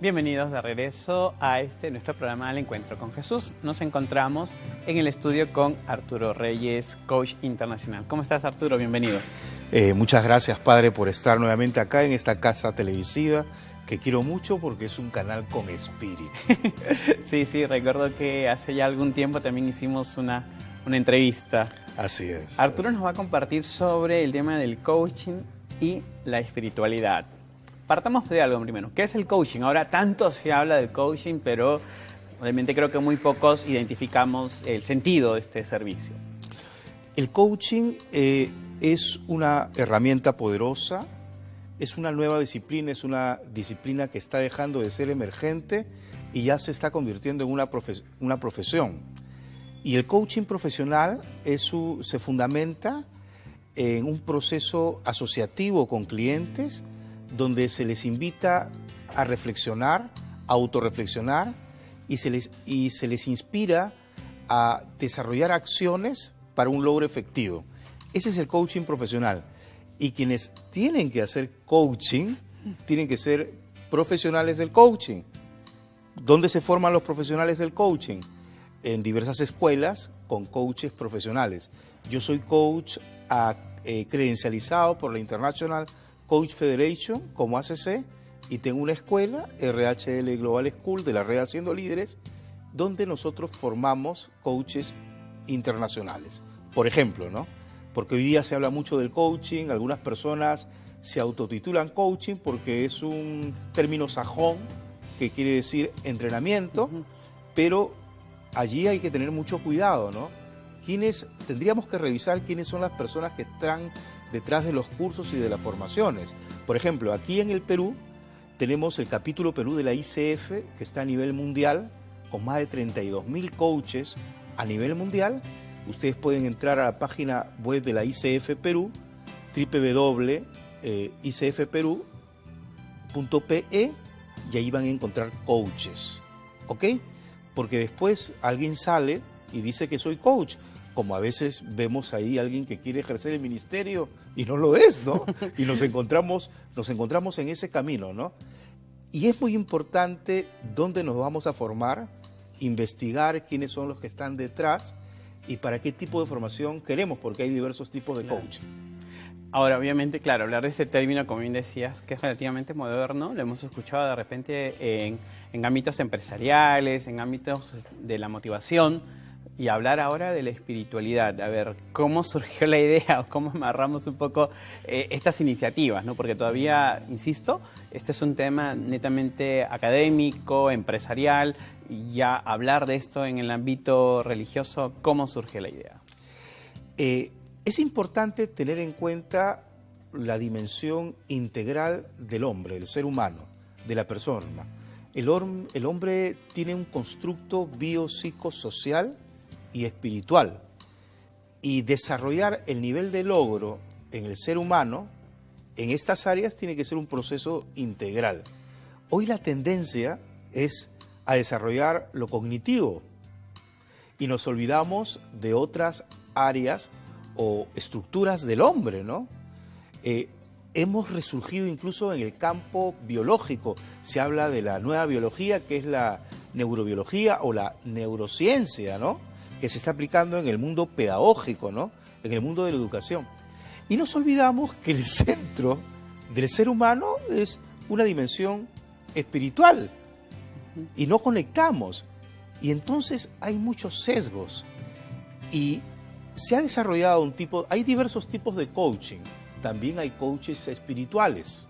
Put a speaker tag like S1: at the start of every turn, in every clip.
S1: Bienvenidos de regreso a nuestro programa El Encuentro con Jesús. Nos encontramos en el estudio con Arturo Reyes, coach internacional. ¿Cómo estás, Arturo? Bienvenido.
S2: Muchas gracias, Padre, por estar nuevamente acá en esta casa televisiva que quiero mucho porque es un canal con espíritu.
S1: Sí, recuerdo que hace ya algún tiempo también hicimos una entrevista.
S2: Así es.
S1: Arturo nos va a compartir sobre el tema del coaching y la espiritualidad. Partamos de algo primero. ¿Qué es el coaching? Ahora tanto se habla del coaching, pero realmente creo que muy pocos identificamos el sentido de este servicio.
S2: El coaching es una herramienta poderosa, es una nueva disciplina, es una disciplina que está dejando de ser emergente y ya se está convirtiendo en una profesión. Y el coaching profesional se fundamenta en un proceso asociativo con clientes donde se les invita a reflexionar, a autorreflexionar y se les inspira a desarrollar acciones para un logro efectivo. Ese es el coaching profesional. Y quienes tienen que hacer coaching tienen que ser profesionales del coaching. ¿Dónde se forman los profesionales del coaching? En diversas escuelas con coaches profesionales. Yo soy coach credencializado por la International Coach Federation como ACC y tengo una escuela, RHL Global School de la red Haciendo Líderes, donde nosotros formamos coaches internacionales. Por ejemplo, ¿no? Porque hoy día se habla mucho del coaching, algunas personas se autotitulan coaching porque es un término sajón que quiere decir entrenamiento, pero allí hay que tener mucho cuidado, ¿no? Tendríamos que revisar quiénes son las personas que están detrás de los cursos y de las formaciones. Por ejemplo, aquí en el Perú tenemos el capítulo Perú de la ICF, que está a nivel mundial, con más de 32.000 coaches a nivel mundial. Ustedes pueden entrar a la página web de la ICF Perú, www.icfperú.pe, y ahí van a encontrar coaches, ¿ok? Porque después alguien sale y dice que soy coach, como a veces vemos ahí a alguien que quiere ejercer el ministerio y no lo es, ¿no? Y nos encontramos en ese camino, ¿no? Y es muy importante dónde nos vamos a formar, investigar quiénes son los que están detrás y para qué tipo de formación queremos, porque hay diversos tipos de coaching.
S1: Ahora, obviamente, claro, hablar de este término, como bien decías, que es relativamente moderno, lo hemos escuchado de repente en ámbitos empresariales, en ámbitos de la motivación, y hablar ahora de la espiritualidad. A ver, ¿cómo surgió la idea o cómo amarramos un poco estas iniciativas, ¿no? Porque todavía, insisto, este es un tema netamente académico, empresarial, y ya hablar de esto en el ámbito religioso, ¿cómo surge la idea?
S2: Es importante tener en cuenta la dimensión integral del hombre, del ser humano, de la persona. El hombre tiene un constructo biopsicosocial y espiritual, y desarrollar el nivel de logro en el ser humano en estas áreas tiene que ser un proceso integral. Hoy la tendencia es a desarrollar lo cognitivo y nos olvidamos de otras áreas o estructuras del hombre, ¿no? Hemos resurgido incluso en el campo biológico. Se habla de la nueva biología, que es la neurobiología o la neurociencia, ¿no? Que se está aplicando en el mundo pedagógico, ¿no? En el mundo de la educación. Y nos olvidamos que el centro del ser humano es una dimensión espiritual y no conectamos. Y entonces hay muchos sesgos y se ha desarrollado hay diversos tipos de coaching. También hay coaches espirituales.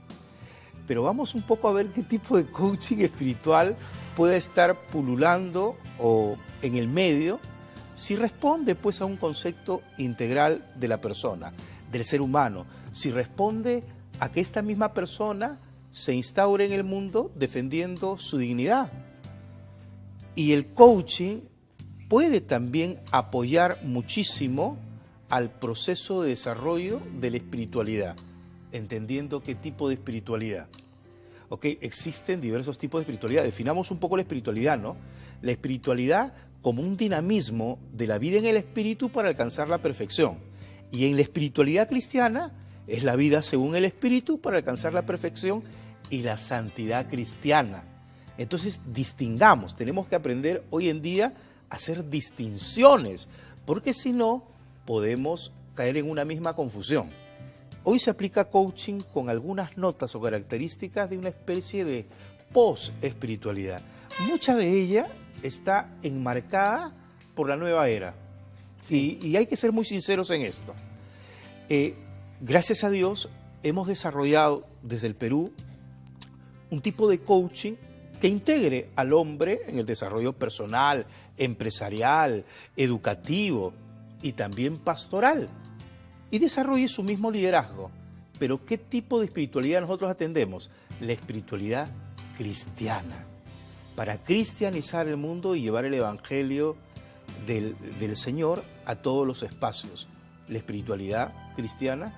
S2: Pero vamos un poco a ver qué tipo de coaching espiritual puede estar pululando o en el medio, si responde pues a un concepto integral de la persona, del ser humano, si responde a que esta misma persona se instaure en el mundo defendiendo su dignidad. Y el coaching puede también apoyar muchísimo al proceso de desarrollo de la espiritualidad, entendiendo qué tipo de espiritualidad. ¿Ok? Existen diversos tipos de espiritualidad. Definamos un poco la espiritualidad, ¿no? La espiritualidad como un dinamismo de la vida en el espíritu para alcanzar la perfección. Y en la espiritualidad cristiana es la vida según el espíritu para alcanzar la perfección y la santidad cristiana. Entonces, distingamos, tenemos que aprender hoy en día a hacer distinciones, porque si no, podemos caer en una misma confusión. Hoy se aplica coaching con algunas notas o características de una especie de post-espiritualidad. Mucha de ella está enmarcada por la nueva era. Y hay que ser muy sinceros en esto. Gracias a Dios, hemos desarrollado desde el Perú un tipo de coaching que integre al hombre en el desarrollo personal, empresarial, educativo y también pastoral, y desarrolle su mismo liderazgo. Pero ¿qué tipo de espiritualidad nosotros atendemos? La espiritualidad cristiana, para cristianizar el mundo y llevar el evangelio del Señor a todos los espacios. La espiritualidad cristiana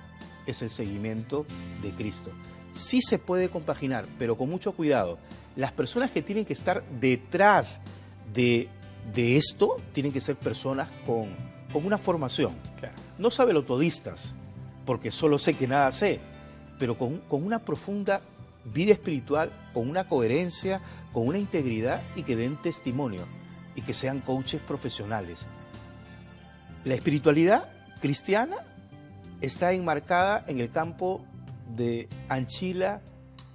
S2: es el seguimiento de Cristo. Sí se puede compaginar, pero con mucho cuidado. Las personas que tienen que estar detrás de esto tienen que ser personas con una formación.
S1: Claro.
S2: No sabelotodistas, porque solo sé que nada sé, pero con una profunda vida espiritual, con una coherencia, con una integridad y que den testimonio y que sean coaches profesionales. La espiritualidad cristiana está enmarcada en el campo de Anchila,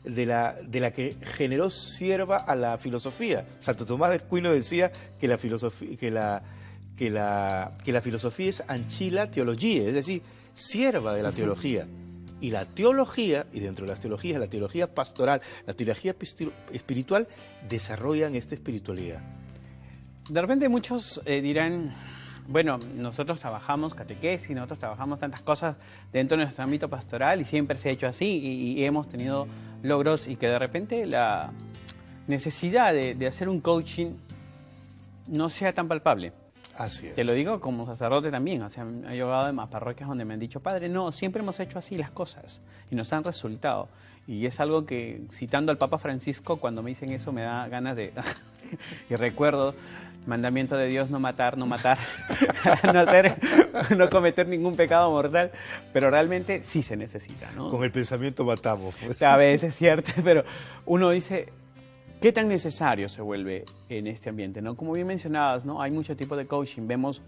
S2: de la que generó sierva a la filosofía. Santo Tomás de Aquino decía que la filosofía es Anchila Theologiae, es decir, sierva de la teología. Y la teología, y dentro de las teologías, la teología pastoral, la teología espiritual, desarrollan esta espiritualidad.
S1: De repente muchos dirán, bueno, nosotros trabajamos catequesis, nosotros trabajamos tantas cosas dentro de nuestro ámbito pastoral y siempre se ha hecho así y hemos tenido logros, y que de repente la necesidad de hacer un coaching no sea tan palpable.
S2: Así es.
S1: Te lo digo como sacerdote también, o sea, he llegado a parroquias donde me han dicho, padre, no, siempre hemos hecho así las cosas y nos han resultado. Y es algo que, citando al Papa Francisco, cuando me dicen eso me da ganas de... y recuerdo, mandamiento de Dios, no matar, no cometer ningún pecado mortal, pero realmente sí se necesita, ¿no?
S2: Con el pensamiento matamos. Pues.
S1: A veces es cierto, pero uno dice... ¿Qué tan necesario se vuelve en este ambiente, ¿no? Como bien mencionabas, ¿no? Hay mucho tipo de coaching. Vemos,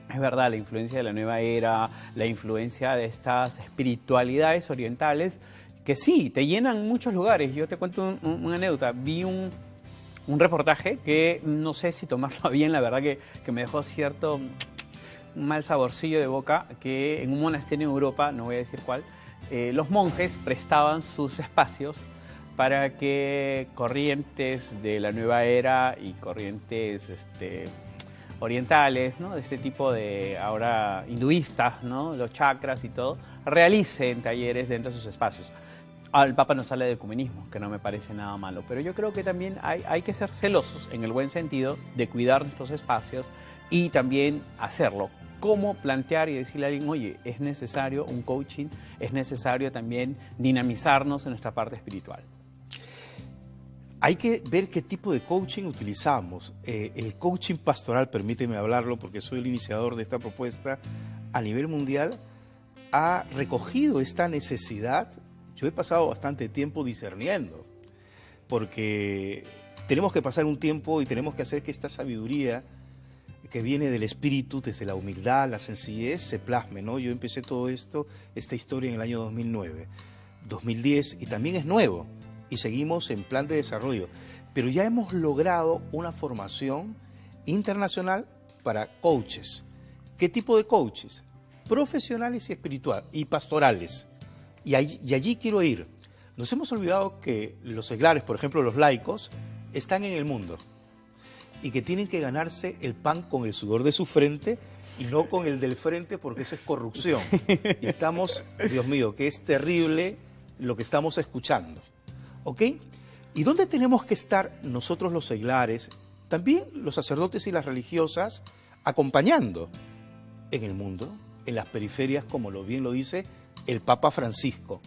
S1: es verdad, la influencia de la nueva era, la influencia de estas espiritualidades orientales, que sí, te llenan muchos lugares. Yo te cuento una anécdota. Vi un reportaje que no sé si tomarlo bien, la verdad que me dejó cierto mal saborcillo de boca, que en un monasterio en Europa, no voy a decir cuál, los monjes prestaban sus espacios para que corrientes de la nueva era y corrientes orientales, ¿no? De este tipo de ahora hinduistas, ¿no? Los chakras y todo, realicen talleres dentro de sus espacios. El Papa nos habla de ecumenismo, que no me parece nada malo, pero yo creo que también hay que ser celosos en el buen sentido de cuidar nuestros espacios y también hacerlo. Cómo plantear y decirle a alguien, oye, es necesario un coaching, es necesario también dinamizarnos en nuestra parte espiritual.
S2: Hay que ver qué tipo de coaching utilizamos. El coaching pastoral, permíteme hablarlo porque soy el iniciador de esta propuesta, a nivel mundial ha recogido esta necesidad. Yo he pasado bastante tiempo discerniendo, porque tenemos que pasar un tiempo y tenemos que hacer que esta sabiduría que viene del espíritu, desde la humildad, la sencillez, se plasme, ¿no? Yo empecé todo esto, esta historia en el año 2009, 2010, y también es nuevo. Y seguimos en plan de desarrollo, pero ya hemos logrado una formación internacional para coaches. ¿Qué tipo de coaches? Profesionales y espirituales y pastorales. Y allí quiero ir. Nos hemos olvidado que los seglares, por ejemplo los laicos, están en el mundo y que tienen que ganarse el pan con el sudor de su frente y no con el del frente, porque eso es corrupción. Y estamos, Dios mío, que es terrible lo que estamos escuchando. ¿Ok? ¿Y dónde tenemos que estar nosotros los seglares, también los sacerdotes y las religiosas, acompañando en el mundo, en las periferias, como bien lo dice el Papa Francisco?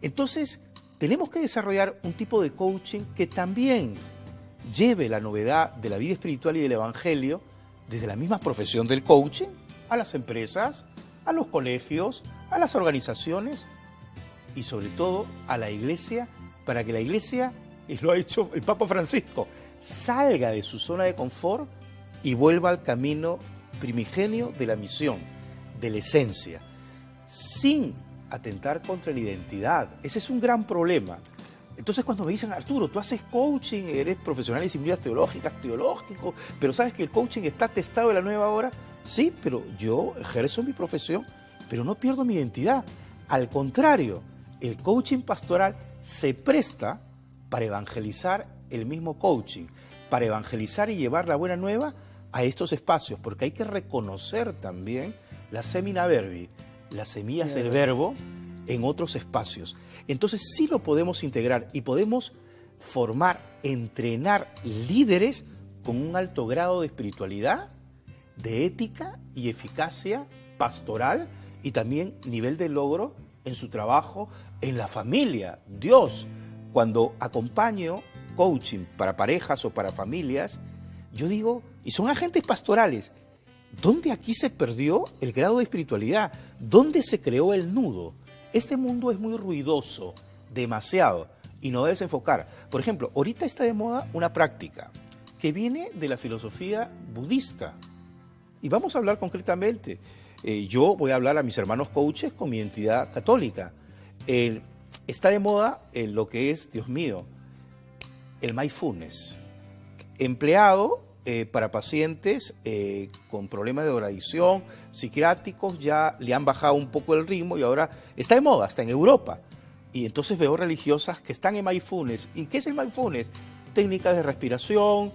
S2: Entonces, tenemos que desarrollar un tipo de coaching que también lleve la novedad de la vida espiritual y del evangelio desde la misma profesión del coaching a las empresas, a los colegios, a las organizaciones y sobre todo a la iglesia, para que la iglesia y lo ha hecho el Papa Francisco. Salga de su zona de confort y vuelva al camino primigenio de la misión, de la esencia, sin atentar contra la identidad. Ese es un gran problema. Entonces cuando me dicen, Arturo, tú haces coaching, eres profesional en disciplinas teológicas, teológico, pero sabes que el coaching está testado de la nueva hora. Sí, pero yo ejerzo mi profesión, pero no pierdo mi identidad. Al contrario, el coaching pastoral se presta para evangelizar el mismo coaching, para evangelizar y llevar la buena nueva a estos espacios, porque hay que reconocer también la semina verbi, las semillas del verbo en otros espacios. Entonces sí lo podemos integrar y podemos formar, entrenar líderes con un alto grado de espiritualidad, de ética y eficacia pastoral y también nivel de logro en su trabajo, en la familia. Dios, cuando acompaño coaching para parejas o para familias, yo digo, y son agentes pastorales, ¿dónde aquí se perdió el grado de espiritualidad? ¿Dónde se creó el nudo? Este mundo es muy ruidoso, demasiado, y no debes enfocar. Por ejemplo, ahorita está de moda una práctica que viene de la filosofía budista. Y vamos a hablar concretamente. Yo voy a hablar a mis hermanos coaches con mi identidad católica. Está de moda lo que es, Dios mío, el mindfulness, empleado para pacientes con problemas de drogadicción, psiquiátricos, ya le han bajado un poco el ritmo y ahora está de moda, está en Europa. Y entonces veo religiosas que están en mindfulness. ¿Y qué es el mindfulness? Técnicas de respiración,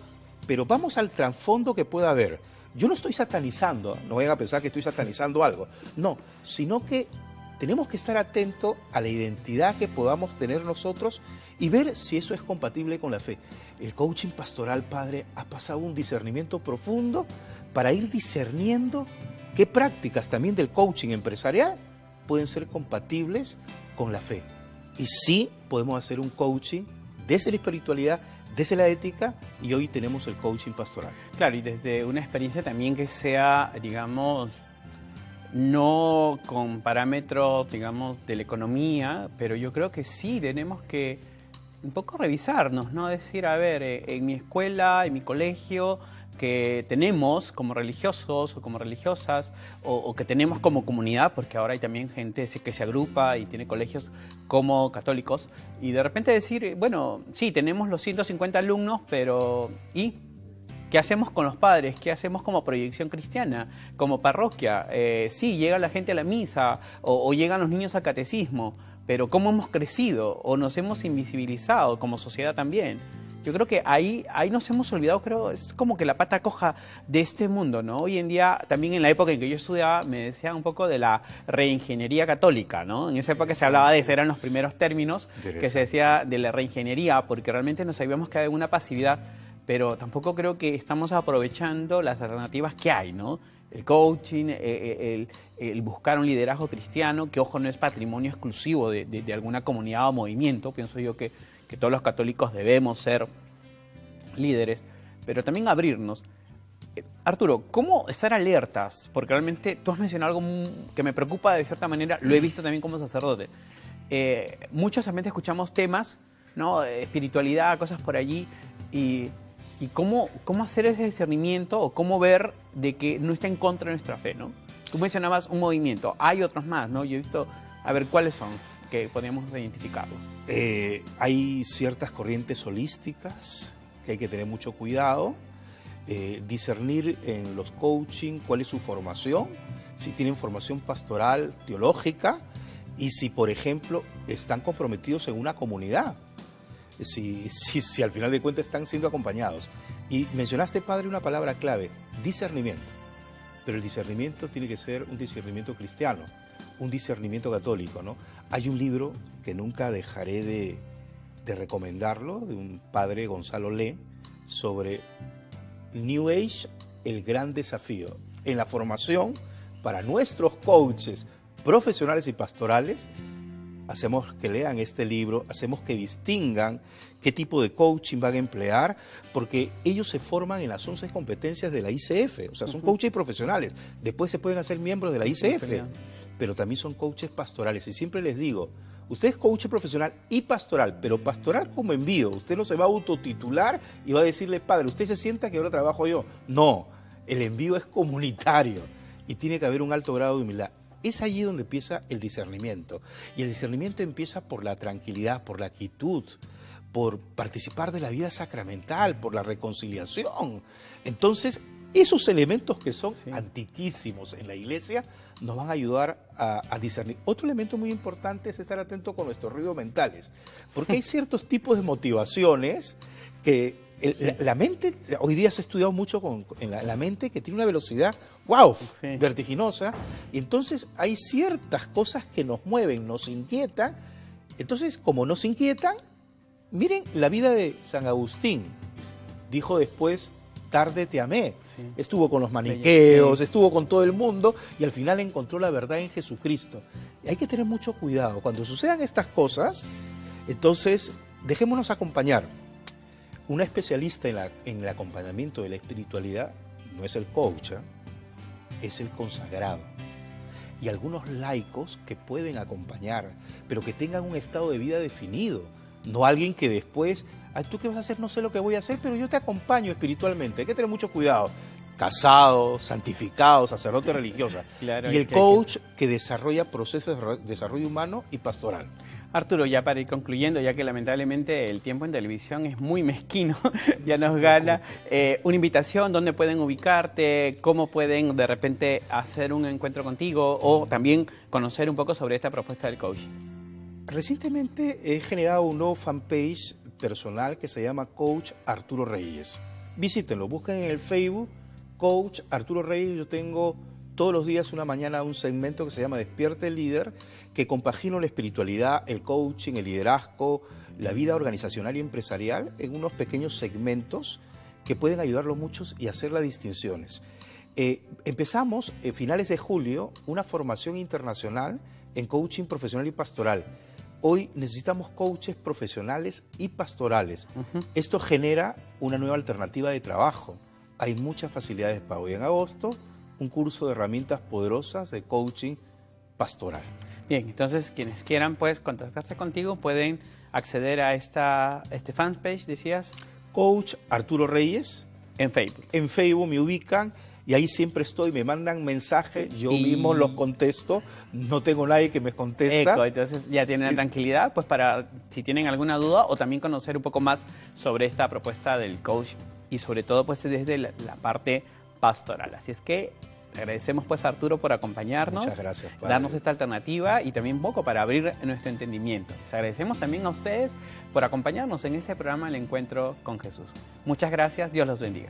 S2: pero vamos al trasfondo que pueda haber. Yo no estoy satanizando, no vayan a pensar que estoy satanizando algo, no, sino que tenemos que estar atentos a la identidad que podamos tener nosotros y ver si eso es compatible con la fe. El coaching pastoral, padre, ha pasado un discernimiento profundo para ir discerniendo qué prácticas también del coaching empresarial pueden ser compatibles con la fe. Y sí podemos hacer un coaching desde la espiritualidad, desde la ética, y hoy tenemos el coaching pastoral.
S1: Claro, y desde una experiencia también que sea, digamos, no con parámetros, digamos, de la economía, pero yo creo que sí tenemos que un poco revisarnos, ¿no? Decir, a ver, en mi escuela, en mi colegio, que tenemos como religiosos o como religiosas, o que tenemos como comunidad, porque ahora hay también gente que se agrupa y tiene colegios como católicos, y de repente decir, bueno, sí, tenemos los 150 alumnos, pero ¿y qué hacemos con los padres? ¿Qué hacemos como proyección cristiana, como parroquia? Sí, llega la gente a la misa o llegan los niños al catecismo, pero ¿cómo hemos crecido o nos hemos invisibilizado como sociedad también? Yo creo que ahí nos hemos olvidado, creo, es como que la pata coja de este mundo, ¿no? Hoy en día, también en la época en que yo estudiaba, me decían un poco de la reingeniería católica, ¿no? En esa época se hablaba de eso, eran los primeros términos que se decía de la reingeniería, porque realmente nos habíamos quedado en una pasividad, pero tampoco creo que estamos aprovechando las alternativas que hay, ¿no? El coaching, el buscar un liderazgo cristiano, que ojo, no es patrimonio exclusivo de alguna comunidad o movimiento, pienso yo que todos los católicos debemos ser líderes, pero también abrirnos. Arturo, ¿cómo estar alertas? Porque realmente tú has mencionado algo que me preocupa de cierta manera, lo he visto también como sacerdote. Muchos también escuchamos temas, ¿no? Espiritualidad, cosas por allí, y cómo hacer ese discernimiento o cómo ver de que no está en contra de nuestra fe, ¿no? Tú mencionabas un movimiento, hay otros más, ¿no? Yo he visto, a ver, ¿cuáles son? Que podríamos identificarlo.
S2: Hay ciertas corrientes holísticas que hay que tener mucho cuidado, discernir en los coaching cuál es su formación, si tienen formación pastoral, teológica, y si, por ejemplo, están comprometidos en una comunidad, si al final de cuentas están siendo acompañados. Y mencionaste, padre, una palabra clave, discernimiento. Pero el discernimiento tiene que ser un discernimiento cristiano, un discernimiento católico, ¿no? Hay un libro que nunca dejaré de recomendarlo, de un padre, Gonzalo Le, sobre New Age, el gran desafío. En la formación, para nuestros coaches profesionales y pastorales, hacemos que lean este libro, hacemos que distingan qué tipo de coaching van a emplear, porque ellos se forman en las 11 competencias de la ICF, o sea, son coaches profesionales, después se pueden hacer miembros de la ICF, pero también son coaches pastorales. Y siempre les digo, Usted es coach profesional y pastoral, pero pastoral como envío. Usted no se va a autotitular y va a decirle, padre, usted se sienta que ahora trabajo yo. No, el envío es comunitario y tiene que haber un alto grado de humildad. Es allí donde empieza el discernimiento. Y el discernimiento empieza por la tranquilidad, por la quietud, por participar de la vida sacramental, por la reconciliación. Entonces, esos elementos que son antiquísimos en la iglesia nos van a ayudar a discernir. Otro elemento muy importante es estar atento con nuestros ruidos mentales, porque hay ciertos tipos de motivaciones que la mente, hoy día se ha estudiado mucho en la mente que tiene una velocidad, wow, vertiginosa, y entonces hay ciertas cosas que nos mueven, nos inquietan. Entonces, como nos inquietan, miren la vida de San Agustín. Dijo después, tarde te amé. Sí. Estuvo con los maniqueos, estuvo con todo el mundo y al final encontró la verdad en Jesucristo. Y hay que tener mucho cuidado. Cuando sucedan estas cosas, entonces dejémonos acompañar. Una especialista en el acompañamiento de la espiritualidad no es el coach, es el consagrado. Y algunos laicos que pueden acompañar, pero que tengan un estado de vida definido. No alguien que después, ay, ¿tú qué vas a hacer? No sé lo que voy a hacer, pero yo te acompaño espiritualmente. Hay que tener mucho cuidado. Casado, santificado, sacerdote religiosa. Claro, y el coach que desarrolla procesos de desarrollo humano y pastoral.
S1: Arturo, ya para ir concluyendo, ya que lamentablemente el tiempo en televisión es muy mezquino, ya nos gana, una invitación, ¿dónde pueden ubicarte? ¿Cómo pueden de repente hacer un encuentro contigo? O también conocer un poco sobre esta propuesta del coaching.
S2: Recientemente he generado un nuevo fanpage personal que se llama Coach Arturo Reyes. Visítenlo, busquen en el Facebook Coach Arturo Reyes. Yo tengo todos los días, una mañana, un segmento que se llama Despierta el Líder, que compagino la espiritualidad, el coaching, el liderazgo, la vida organizacional y empresarial en unos pequeños segmentos que pueden ayudarlos muchos y hacer las distinciones. Empezamos, finales de julio, una formación internacional en coaching profesional y pastoral. Hoy necesitamos coaches profesionales y pastorales. Esto genera una nueva alternativa de trabajo. Hay muchas facilidades de pago. Y en agosto, un curso de herramientas poderosas de coaching pastoral.
S1: Bien, entonces quienes quieran pues contactarse contigo pueden acceder a este fanpage, decías.
S2: Coach Arturo Reyes.
S1: En Facebook.
S2: En Facebook me ubican. Y ahí siempre estoy, me mandan mensajes, yo mismo los contesto, no tengo nadie que me contesta.
S1: Entonces ya tienen la tranquilidad, pues para si tienen alguna duda o también conocer un poco más sobre esta propuesta del coach y sobre todo pues desde la parte pastoral. Así es que agradecemos pues a Arturo por acompañarnos,
S2: muchas gracias,
S1: darnos esta alternativa y también un poco para abrir nuestro entendimiento. Les agradecemos también a ustedes por acompañarnos en este programa El Encuentro con Jesús. Muchas gracias, Dios los bendiga.